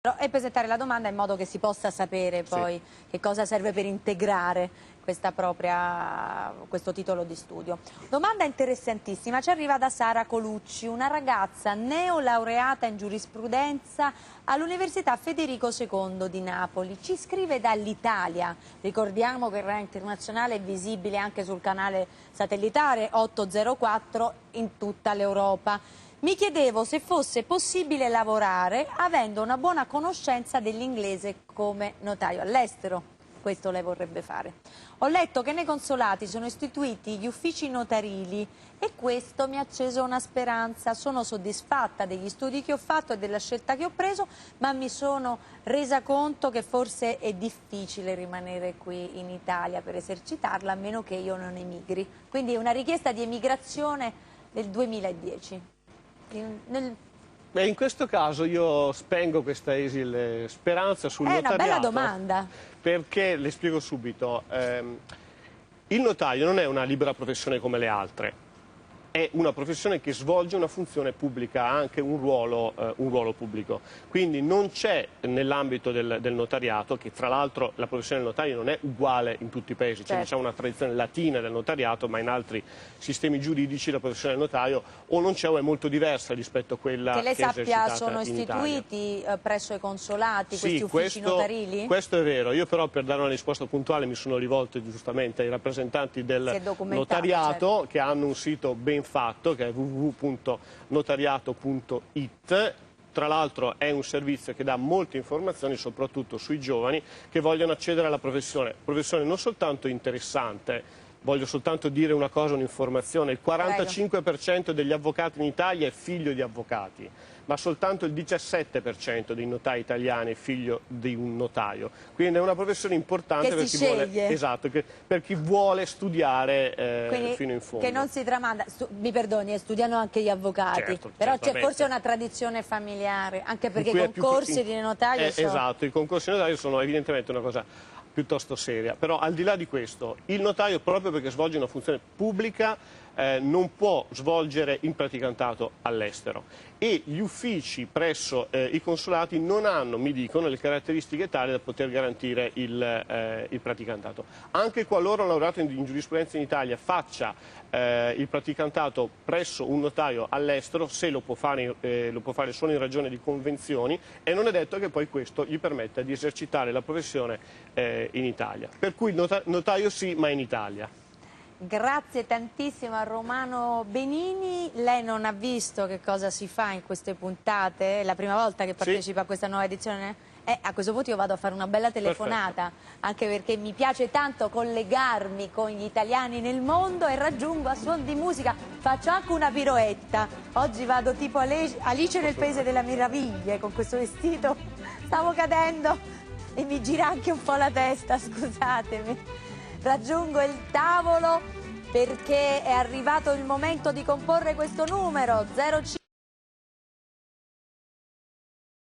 E presentare la domanda in modo che si possa sapere poi che cosa serve per integrare questo titolo di studio. Domanda interessantissima, ci arriva da Sara Colucci, una ragazza neolaureata in giurisprudenza all'Università Federico II di Napoli. Ci scrive dall'Italia, ricordiamo che il RAI Internazionale è visibile anche sul canale satellitare 804 in tutta l'Europa. Mi chiedevo se fosse possibile lavorare avendo una buona conoscenza dell'inglese come notaio all'estero. Questo lei vorrebbe fare. Ho letto che nei consolati sono istituiti gli uffici notarili e questo mi ha acceso una speranza. Sono soddisfatta degli studi che ho fatto e della scelta che ho preso, ma mi sono resa conto che forse è difficile rimanere qui in Italia per esercitarla, a meno che io non emigri. Quindi è una richiesta di emigrazione del 2010. Beh, in questo caso io spengo questa esile speranza sul notariato. È una bella domanda. Perché, le spiego subito, il notaio non è una libera professione come le altre, è una professione che svolge una funzione pubblica, ha anche un ruolo pubblico. Quindi non c'è nell'ambito del notariato, che tra l'altro la professione del notaio non è uguale in tutti i paesi, cioè c'è una tradizione latina del notariato, ma in altri sistemi giuridici la professione del notaio o non c'è o è molto diversa rispetto a quella che lei sappia sono in istituiti presso i consolati questi uffici notarili? Questo è vero, io però per dare una risposta puntuale mi sono rivolto giustamente ai rappresentanti del notariato, che hanno un sito ben fatto, che è www.notariato.it. Tra l'altro è un servizio che dà molte informazioni soprattutto sui giovani che vogliono accedere alla professione non soltanto interessante. Voglio soltanto dire una cosa, un'informazione: il 45% degli avvocati in Italia è figlio di avvocati, ma soltanto il 17% dei notai italiani è figlio di un notaio. Quindi è una professione importante per chi vuole studiare fino in fondo. Che non si tramanda, mi perdoni, studiano anche gli avvocati, però c'è forse una tradizione familiare, anche perché i concorsi di notaio sono... Esatto, i concorsi di notaio sono evidentemente una cosa piuttosto seria, però al di là di questo il notaio, proprio perché svolge una funzione pubblica, non può svolgere il praticantato all'estero e gli uffici presso i consolati non hanno, mi dicono, le caratteristiche tali da poter garantire il praticantato. Anche qualora un laureato in giurisprudenza in Italia faccia il praticantato presso un notaio all'estero, se lo può fare solo in ragione di convenzioni, e non è detto che poi questo gli permetta di esercitare la professione in Italia. Per cui il notaio sì, ma in Italia. Grazie tantissimo a Romano Benini. Lei non ha visto che cosa si fa in queste puntate? È la prima volta che partecipa a questa nuova edizione? A questo punto io vado a fare una bella telefonata. Perfetto. Anche perché mi piace tanto collegarmi con gli italiani nel mondo e raggiungo a suon di musica. Faccio anche una piroetta. Oggi vado tipo Alice nel Paese delle Meraviglie con questo vestito. Stavo cadendo e mi gira anche un po' la testa, scusatemi. Raggiungo il tavolo perché è arrivato il momento di comporre questo numero 05